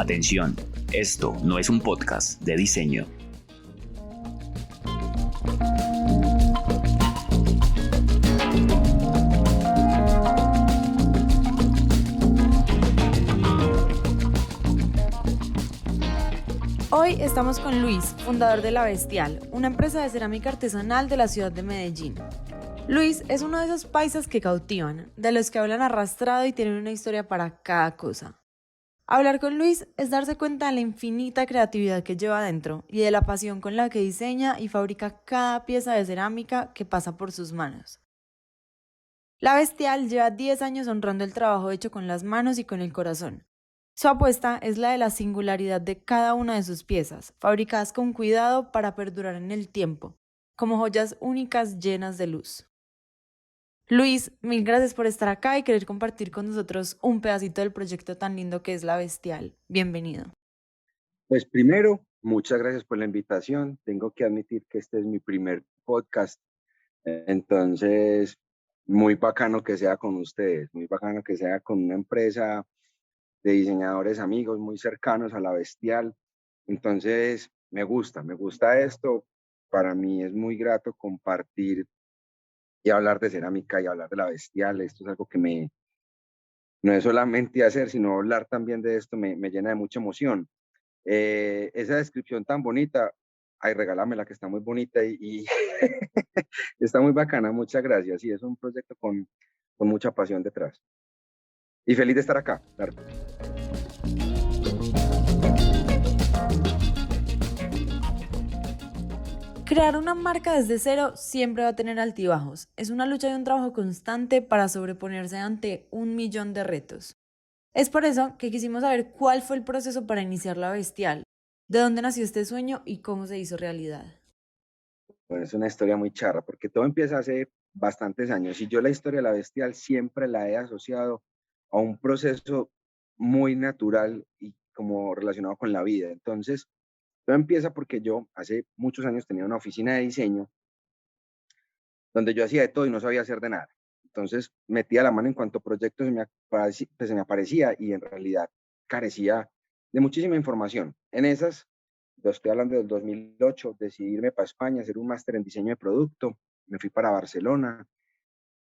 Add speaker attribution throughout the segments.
Speaker 1: Atención, esto no es un podcast de diseño.
Speaker 2: Hoy estamos con Luis, fundador de La Bestial, una empresa de cerámica artesanal de la ciudad de Medellín. Luis es uno de esos paisas que cautivan, de los que hablan arrastrado y tienen una historia para cada cosa. Hablar con Luis es darse cuenta de la infinita creatividad que lleva adentro y de la pasión con la que diseña y fabrica cada pieza de cerámica que pasa por sus manos. La Bestial lleva 10 años honrando el trabajo hecho con las manos y con el corazón. Su apuesta es la de la singularidad de cada una de sus piezas, fabricadas con cuidado para perdurar en el tiempo, como joyas únicas llenas de luz. Luis, mil gracias por estar acá y querer compartir con nosotros un pedacito del proyecto tan lindo que es La Bestial. Bienvenido.
Speaker 3: Pues primero, muchas gracias por la invitación. Tengo que admitir que este es mi primer podcast, entonces muy bacano que sea con ustedes, muy bacano que sea con una empresa de diseñadores amigos muy cercanos a La Bestial. Entonces me gusta esto. Para mí es muy grato compartir y hablar de cerámica y hablar de La Bestial. Esto es algo que no es solamente hacer, sino hablar también de esto me llena de mucha emoción. Esa descripción tan bonita, ay, regálamela, que está muy bonita y está muy bacana, muchas gracias. Y es un proyecto con mucha pasión detrás. Y feliz de estar acá, claro.
Speaker 2: Crear una marca desde cero siempre va a tener altibajos. Es una lucha y un trabajo constante para sobreponerse ante 1.000.000 de retos. Es por eso que quisimos saber cuál fue el proceso para iniciar La Bestial, de dónde nació este sueño y cómo se hizo realidad.
Speaker 3: Bueno, es una historia muy charra, porque todo empieza hace bastantes años. Y yo la historia de La Bestial siempre la he asociado a un proceso muy natural y como relacionado con la vida. Entonces, todo empieza porque yo hace muchos años tenía una oficina de diseño donde yo hacía de todo y no sabía hacer de nada. Entonces metía la mano en cuanto proyecto se me aparecía y en realidad carecía de muchísima información. En esas, yo estoy hablando del 2008, decidí irme para España, hacer un máster en diseño de producto. Me fui para Barcelona,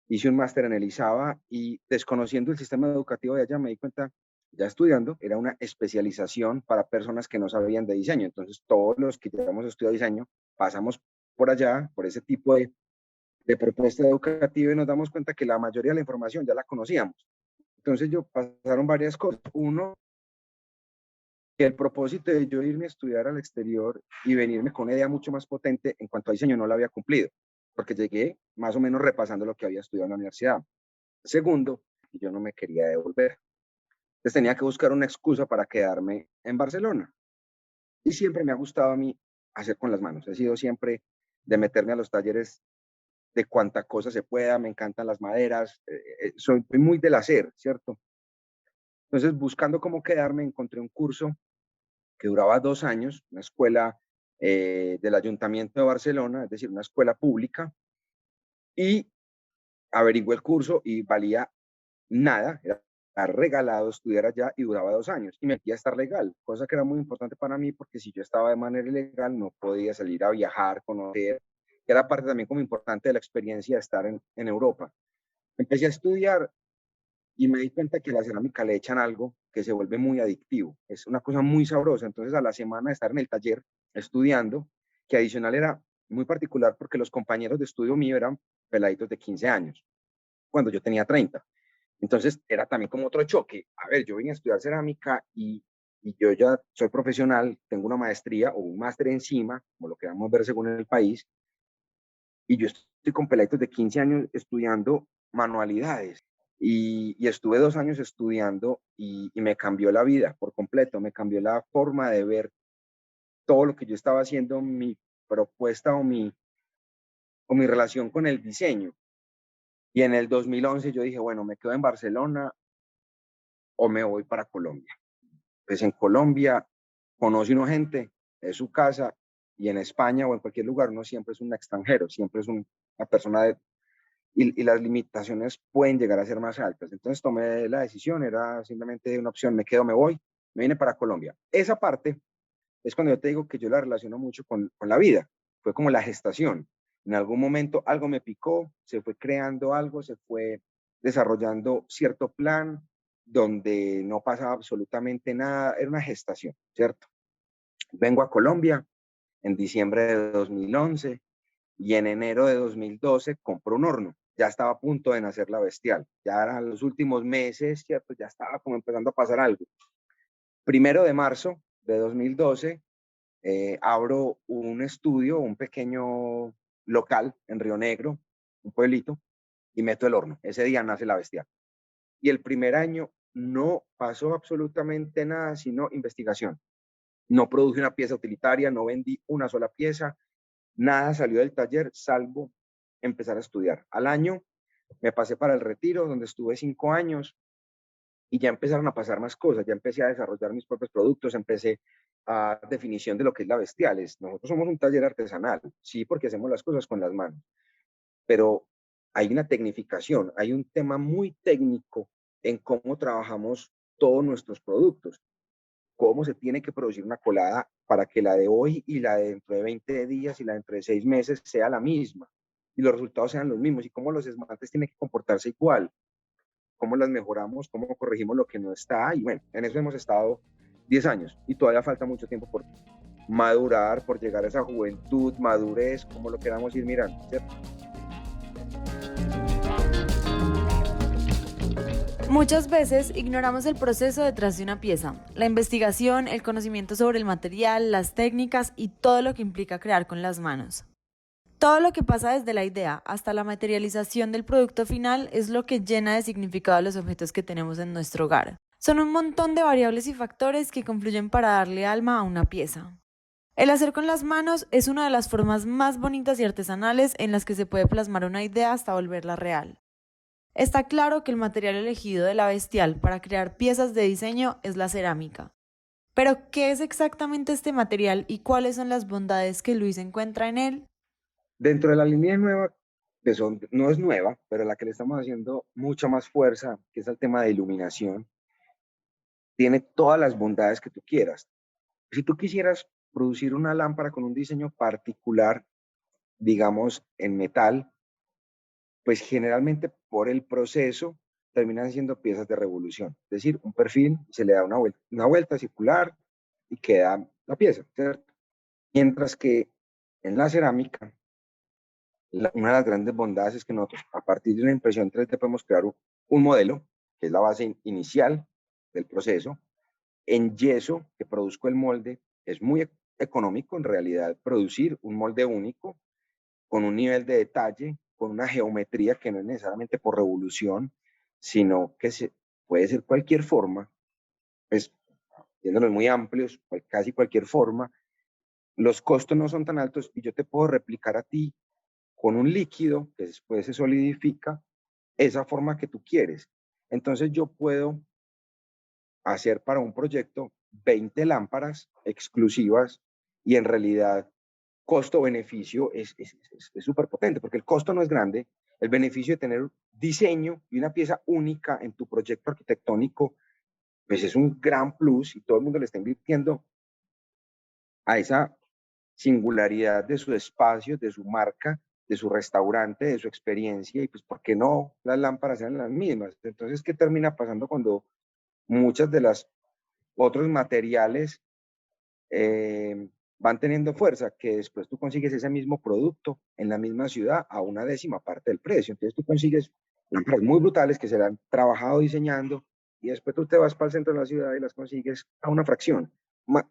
Speaker 3: hice un máster en el ISABA y desconociendo el sistema educativo de allá me di cuenta, ya estudiando, era una especialización para personas que no sabían de diseño. Entonces todos los que llevamos estudiado diseño pasamos por allá, por ese tipo de propuesta educativa y nos damos cuenta que la mayoría de la información ya la conocíamos. Entonces pasaron varias cosas. Uno, que el propósito de yo irme a estudiar al exterior y venirme con una idea mucho más potente en cuanto a diseño no la había cumplido, porque llegué más o menos repasando lo que había estudiado en la universidad. Segundo, yo no me quería devolver. Entonces tenía que buscar una excusa para quedarme en Barcelona. Y siempre me ha gustado a mí hacer con las manos. He sido siempre de meterme a los talleres de cuánta cosa se pueda, me encantan las maderas, soy muy del hacer, ¿cierto? Entonces, buscando cómo quedarme, encontré un curso que duraba 2 años, una escuela del Ayuntamiento de Barcelona, es decir, una escuela pública, y averigué el curso y valía nada, era regalado estudiar allá y duraba 2 años, y me metí a estar legal, cosa que era muy importante para mí, porque si yo estaba de manera ilegal, no podía salir a viajar, conocer, que era parte también como importante de la experiencia de estar en Europa. Empecé a estudiar y me di cuenta que a la cerámica le echan algo que se vuelve muy adictivo. Es una cosa muy sabrosa. Entonces, a la semana de estar en el taller estudiando, que adicional era muy particular porque los compañeros de estudio mío eran peladitos de 15 años, cuando yo tenía 30. Entonces, era también como otro choque. A ver, yo vine a estudiar cerámica y yo ya soy profesional, tengo una maestría o un máster encima, como lo queramos ver según el país, y yo estoy con peladitos de 15 años estudiando manualidades. Y estuve 2 años estudiando y me cambió la vida por completo, me cambió la forma de ver todo lo que yo estaba haciendo, mi propuesta o mi relación con el diseño. Y en el 2011 yo dije, bueno, me quedo en Barcelona o me voy para Colombia. Pues en Colombia conoce uno gente, es su casa, y en España o en cualquier lugar uno siempre es un extranjero, siempre es una persona y las limitaciones pueden llegar a ser más altas. Entonces tomé la decisión, era simplemente una opción, me quedo, me voy, me vine para Colombia. Esa parte es cuando yo te digo que yo la relaciono mucho con la vida. Fue como la gestación. En algún momento algo me picó, se fue creando algo, se fue desarrollando cierto plan donde no pasaba absolutamente nada. Era una gestación, ¿cierto? Vengo a Colombia en diciembre de 2011 y en enero de 2012 compro un horno. Ya estaba a punto de nacer la bestial. Ya eran los últimos meses, ¿cierto? Ya estaba como empezando a pasar algo. 1 de marzo de 2012 abro un estudio, un pequeño local en Río Negro, un pueblito, y meto el horno. Ese día nace la bestial. Y el primer año no pasó absolutamente nada, sino investigación. No produje una pieza utilitaria, no vendí una sola pieza, nada salió del taller, salvo empezar a estudiar. Al año me pasé para el Retiro, donde estuve 5 años, y ya empezaron a pasar más cosas, ya empecé a desarrollar mis propios productos, empecé a definición de lo que es la bestial. Nosotros somos un taller artesanal, sí, porque hacemos las cosas con las manos, pero hay una tecnificación, hay un tema muy técnico en cómo trabajamos todos nuestros productos, cómo se tiene que producir una colada para que la de hoy y la de dentro de 20 días y la de dentro de 6 meses sea la misma y los resultados sean los mismos y cómo los esmaltes tienen que comportarse igual, cómo las mejoramos, cómo corregimos lo que no está. Y bueno, en eso hemos estado 10 años y todavía falta mucho tiempo por madurar, por llegar a esa juventud, madurez, como lo queramos ir mirando, ¿cierto?
Speaker 2: Muchas veces ignoramos el proceso detrás de una pieza, la investigación, el conocimiento sobre el material, las técnicas y todo lo que implica crear con las manos. Todo lo que pasa desde la idea hasta la materialización del producto final es lo que llena de significado a los objetos que tenemos en nuestro hogar. Son un montón de variables y factores que confluyen para darle alma a una pieza. El hacer con las manos es una de las formas más bonitas y artesanales en las que se puede plasmar una idea hasta volverla real. Está claro que el material elegido de la bestial para crear piezas de diseño es la cerámica. Pero, ¿qué es exactamente este material y cuáles son las bondades que Luis encuentra en él?
Speaker 3: Dentro de la línea nueva, que no es nueva, pero la que le estamos haciendo mucha más fuerza, que es el tema de iluminación, tiene todas las bondades que tú quieras. Si tú quisieras producir una lámpara con un diseño particular, digamos en metal, pues generalmente por el proceso terminan siendo piezas de revolución. Es decir, un perfil, se le da una vuelta circular y queda la pieza, ¿cierto? Mientras que en la cerámica, una de las grandes bondades es que nosotros, a partir de una impresión 3D, podemos crear un modelo, que es la base inicial del proceso. En yeso, que produzco el molde, es muy económico en realidad producir un molde único, con un nivel de detalle, con una geometría que no es necesariamente por revolución, sino que puede ser cualquier forma, pues, viéndolos muy amplios, casi cualquier forma. Los costos no son tan altos y yo te puedo replicar a ti con un líquido que después se solidifica esa forma que tú quieres. Entonces yo puedo hacer para un proyecto 20 lámparas exclusivas y en realidad costo-beneficio es súper potente, porque el costo no es grande, el beneficio de tener un diseño y una pieza única en tu proyecto arquitectónico, pues es un gran plus y todo el mundo le está invirtiendo a esa singularidad de su espacio, de su marca, de su restaurante, de su experiencia, y pues ¿por qué no las lámparas sean las mismas? Entonces, ¿qué termina pasando cuando muchas de las otros materiales van teniendo fuerza, que después tú consigues ese mismo producto en la misma ciudad a una 10ª parte del precio? Entonces tú consigues lámparas muy brutales que se han trabajado diseñando y después tú te vas para el centro de la ciudad y las consigues a una fracción.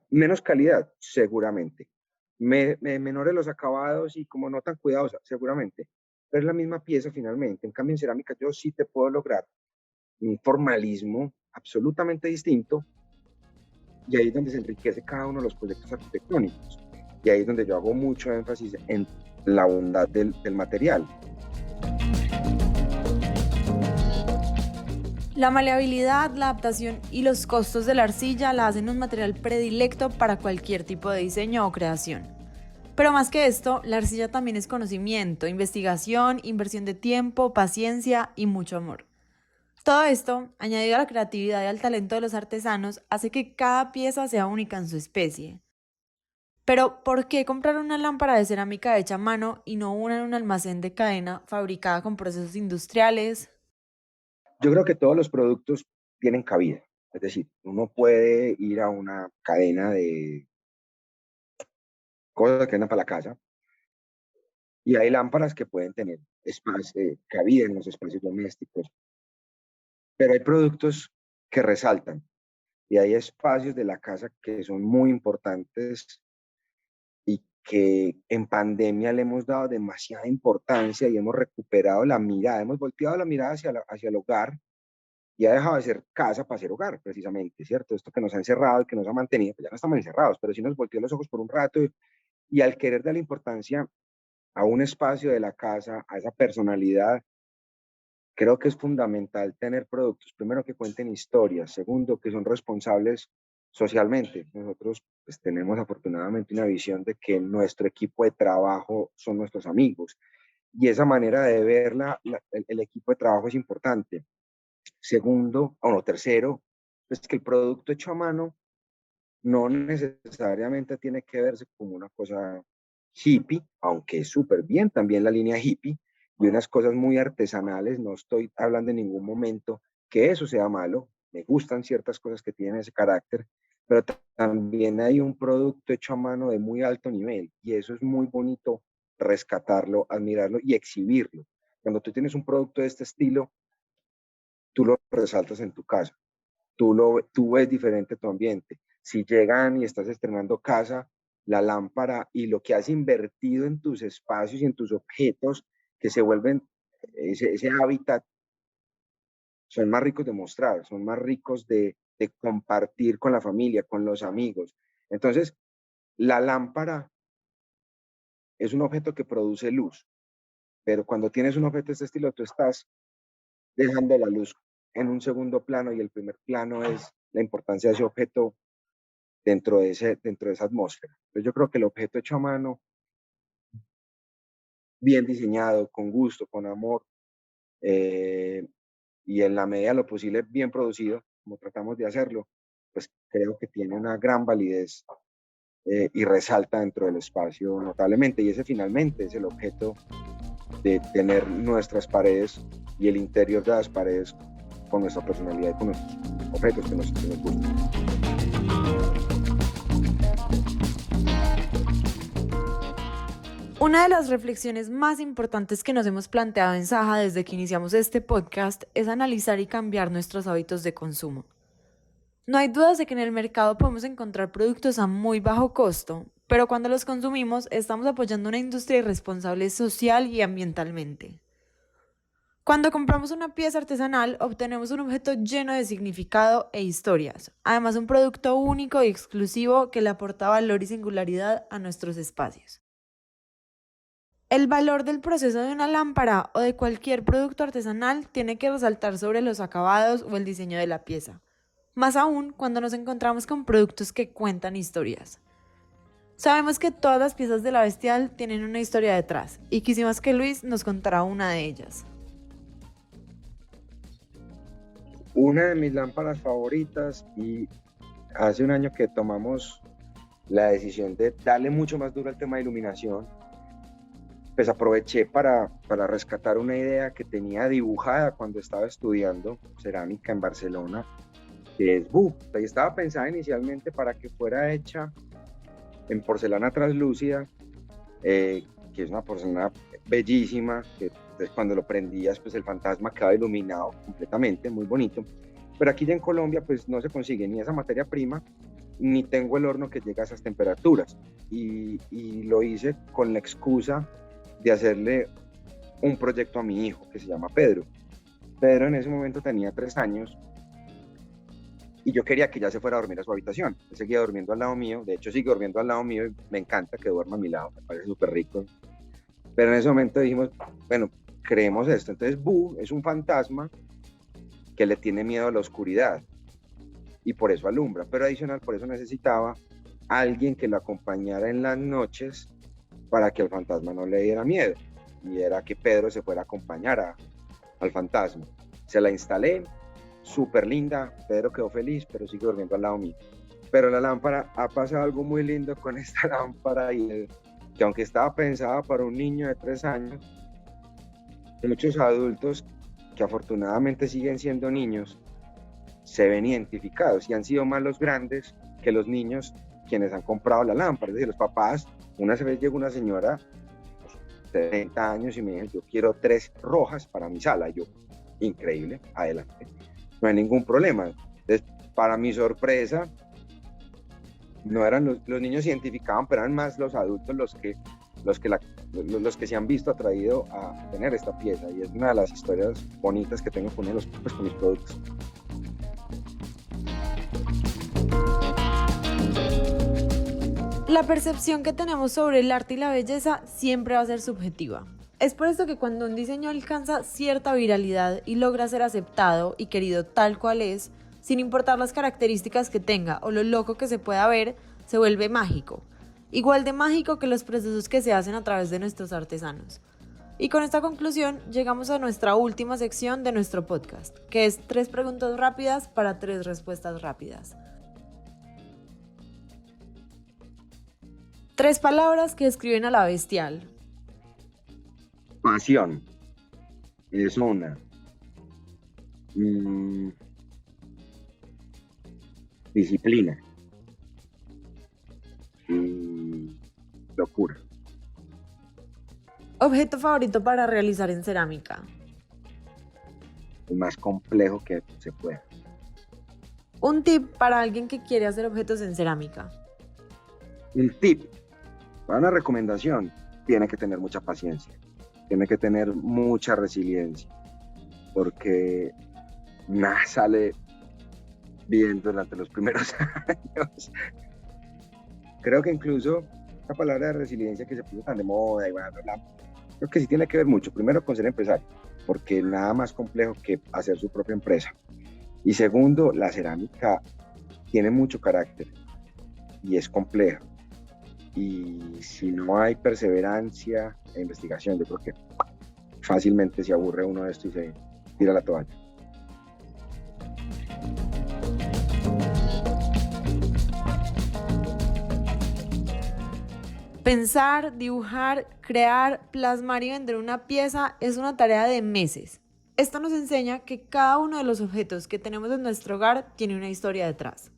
Speaker 3: Menos calidad, seguramente. Menores los acabados y como no tan cuidadosa, seguramente. Pero es la misma pieza finalmente. En cambio, en cerámica yo sí te puedo lograr un formalismo absolutamente distinto, y ahí es donde se enriquece cada uno de los proyectos arquitectónicos. Y ahí es donde yo hago mucho énfasis en la bondad del material.
Speaker 2: La maleabilidad, la adaptación y los costos de la arcilla la hacen un material predilecto para cualquier tipo de diseño o creación. Pero más que esto, la arcilla también es conocimiento, investigación, inversión de tiempo, paciencia y mucho amor. Todo esto, añadido a la creatividad y al talento de los artesanos, hace que cada pieza sea única en su especie. Pero, ¿por qué comprar una lámpara de cerámica hecha a mano y no una en un almacén de cadena fabricada con procesos industriales?
Speaker 3: Yo creo que todos los productos tienen cabida. Es decir, uno puede ir a una cadena de cosas que venden para la casa y hay lámparas que pueden tener espacio, cabida en los espacios domésticos, pero hay productos que resaltan y hay espacios de la casa que son muy importantes y que en pandemia le hemos dado demasiada importancia y hemos recuperado la mirada, hemos volteado la mirada hacia el hogar y ha dejado de ser casa para ser hogar, precisamente, ¿cierto? Esto que nos ha encerrado y que nos ha mantenido, pues ya no estamos encerrados, pero sí nos volteó los ojos por un rato y al querer darle importancia a un espacio de la casa, a esa personalidad, creo que es fundamental tener productos, primero que cuenten historias, segundo que son responsables socialmente. Nosotros pues, tenemos afortunadamente una visión de que nuestro equipo de trabajo son nuestros amigos y esa manera de ver el equipo de trabajo es importante. Segundo, o no, tercero, es que el producto hecho a mano no necesariamente tiene que verse como una cosa hippie, aunque es súper bien también la línea hippie y unas cosas muy artesanales. No estoy hablando en ningún momento que eso sea malo. Me gustan ciertas cosas que tienen ese carácter, pero también hay un producto hecho a mano de muy alto nivel y eso es muy bonito rescatarlo, admirarlo y exhibirlo. Cuando tú tienes un producto de este estilo, tú lo resaltas en tu casa, tú ves diferente tu ambiente. Si llegan y estás estrenando casa, la lámpara y lo que has invertido en tus espacios y en tus objetos que se vuelven ese hábitat, son más ricos de mostrar, son más ricos de compartir con la familia, con los amigos. Entonces, la lámpara es un objeto que produce luz, pero cuando tienes un objeto de este estilo, tú estás dejando la luz en un segundo plano y el primer plano es la importancia de ese objeto dentro de esa atmósfera. Entonces yo creo que el objeto hecho a mano, bien diseñado, con gusto, con amor, eh, y en la medida de lo posible bien producido, como tratamos de hacerlo, pues creo que tiene una gran validez y resalta dentro del espacio notablemente. Y ese finalmente es el objeto de tener nuestras paredes y el interior de las paredes con nuestra personalidad y con nuestros objetos que nos gustan.
Speaker 2: Una de las reflexiones más importantes que nos hemos planteado en Saja desde que iniciamos este podcast es analizar y cambiar nuestros hábitos de consumo. No hay dudas de que en el mercado podemos encontrar productos a muy bajo costo, pero cuando los consumimos estamos apoyando una industria irresponsable social y ambientalmente. Cuando compramos una pieza artesanal, obtenemos un objeto lleno de significado e historias, además un producto único y exclusivo que le aporta valor y singularidad a nuestros espacios. El valor del proceso de una lámpara o de cualquier producto artesanal tiene que resaltar sobre los acabados o el diseño de la pieza, más aún cuando nos encontramos con productos que cuentan historias. Sabemos que todas las piezas de la Bestial tienen una historia detrás y quisimos que Luis nos contara una de ellas.
Speaker 3: Una de mis lámparas favoritas y hace un año que tomamos la decisión de darle mucho más duro al tema de iluminación, pues aproveché para rescatar una idea que tenía dibujada cuando estaba estudiando cerámica en Barcelona, que es Bu. Y estaba pensada inicialmente para que fuera hecha en porcelana translúcida, que es una porcelana bellísima, que entonces cuando lo prendías, pues el fantasma quedaba iluminado completamente, muy bonito. Pero aquí ya en Colombia, pues no se consigue ni esa materia prima, ni tengo el horno que llega a esas temperaturas. Y lo hice con la excusa de hacerle un proyecto a mi hijo que se llama Pedro. Pedro en ese momento tenía 3 años y yo quería que ya se fuera a dormir a su habitación. Él seguía durmiendo al lado mío, de hecho sigue durmiendo al lado mío y me encanta que duerma a mi lado, me parece súper rico. Pero en ese momento dijimos, bueno, creemos esto. Entonces Bu es un fantasma que le tiene miedo a la oscuridad y por eso alumbra, pero adicional por eso necesitaba alguien que lo acompañara en las noches para que el fantasma no le diera miedo, y era que Pedro se fuera a acompañar al fantasma. Se la instalé, súper linda, Pedro quedó feliz, pero sigue durmiendo al lado mío. Pero la lámpara, ha pasado algo muy lindo con esta lámpara, y que aunque estaba pensada para un niño de 3 años, muchos adultos que afortunadamente siguen siendo niños, se ven identificados y han sido más los grandes que los niños quienes han comprado la lámpara. Es decir, los papás, una vez llegó una señora de 30 años y me dijo, yo quiero 3 rojas para mi sala. Yo, increíble, adelante, no hay ningún problema. Entonces, para mi sorpresa, no eran los niños se identificaban, pero eran más los adultos los que se han visto atraídos a tener esta pieza, y es una de las historias bonitas que tengo con ellos, pues, con mis productos.
Speaker 2: La percepción que tenemos sobre el arte y la belleza siempre va a ser subjetiva. Es por esto que cuando un diseño alcanza cierta viralidad y logra ser aceptado y querido tal cual es, sin importar las características que tenga o lo loco que se pueda ver, se vuelve mágico. Igual de mágico que los procesos que se hacen a través de nuestros artesanos. Y con esta conclusión llegamos a nuestra última sección de nuestro podcast, que es 3 preguntas rápidas para 3 respuestas rápidas. 3 palabras que describen a la bestial.
Speaker 3: Pasión es una. Disciplina y locura.
Speaker 2: Objeto favorito para realizar en cerámica.
Speaker 3: El más complejo que se pueda.
Speaker 2: Un tip para alguien que quiere hacer objetos en cerámica.
Speaker 3: Un tip, para una recomendación, tiene que tener mucha paciencia, tiene que tener mucha resiliencia, porque nada sale bien durante los primeros años. Creo que incluso la palabra de resiliencia que se puso tan de moda, y bueno, creo que sí tiene que ver mucho, primero con ser empresario, porque nada más complejo que hacer su propia empresa. Y segundo, la cerámica tiene mucho carácter y es compleja. Y si no hay perseverancia e investigación, yo creo que fácilmente se aburre uno de esto y se tira la toalla.
Speaker 2: Pensar, dibujar, crear, plasmar y vender una pieza es una tarea de meses. Esto nos enseña que cada uno de los objetos que tenemos en nuestro hogar tiene una historia detrás.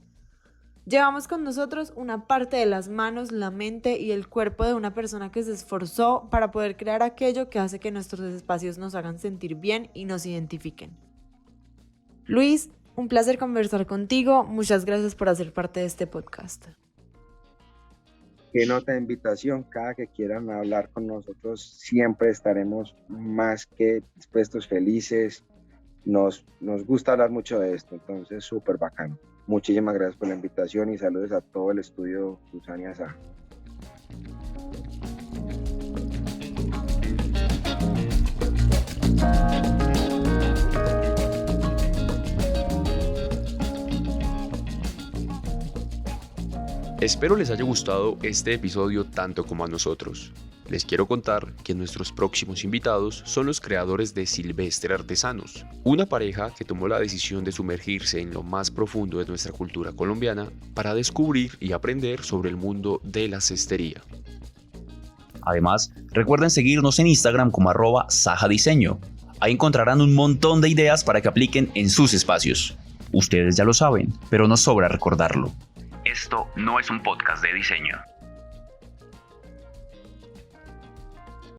Speaker 2: Llevamos con nosotros una parte de las manos, la mente y el cuerpo de una persona que se esforzó para poder crear aquello que hace que nuestros espacios nos hagan sentir bien y nos identifiquen. Luis, un placer conversar contigo. Muchas gracias por hacer parte de este podcast.
Speaker 3: Qué nota de invitación, cada que quieran hablar con nosotros siempre estaremos más que dispuestos, felices. Nos gusta hablar mucho de esto, entonces súper bacano. Muchísimas gracias por la invitación y saludos a todo el estudio Susana Sá.
Speaker 4: Espero les haya gustado este episodio tanto como a nosotros. Les quiero contar que nuestros próximos invitados son los creadores de Silvestre Artesanos, una pareja que tomó la decisión de sumergirse en lo más profundo de nuestra cultura colombiana para descubrir y aprender sobre el mundo de la cestería.
Speaker 1: Además, recuerden seguirnos en Instagram como @sajadiseño. Ahí encontrarán un montón de ideas para que apliquen en sus espacios. Ustedes ya lo saben, pero nos sobra recordarlo. Esto no es un podcast de diseño.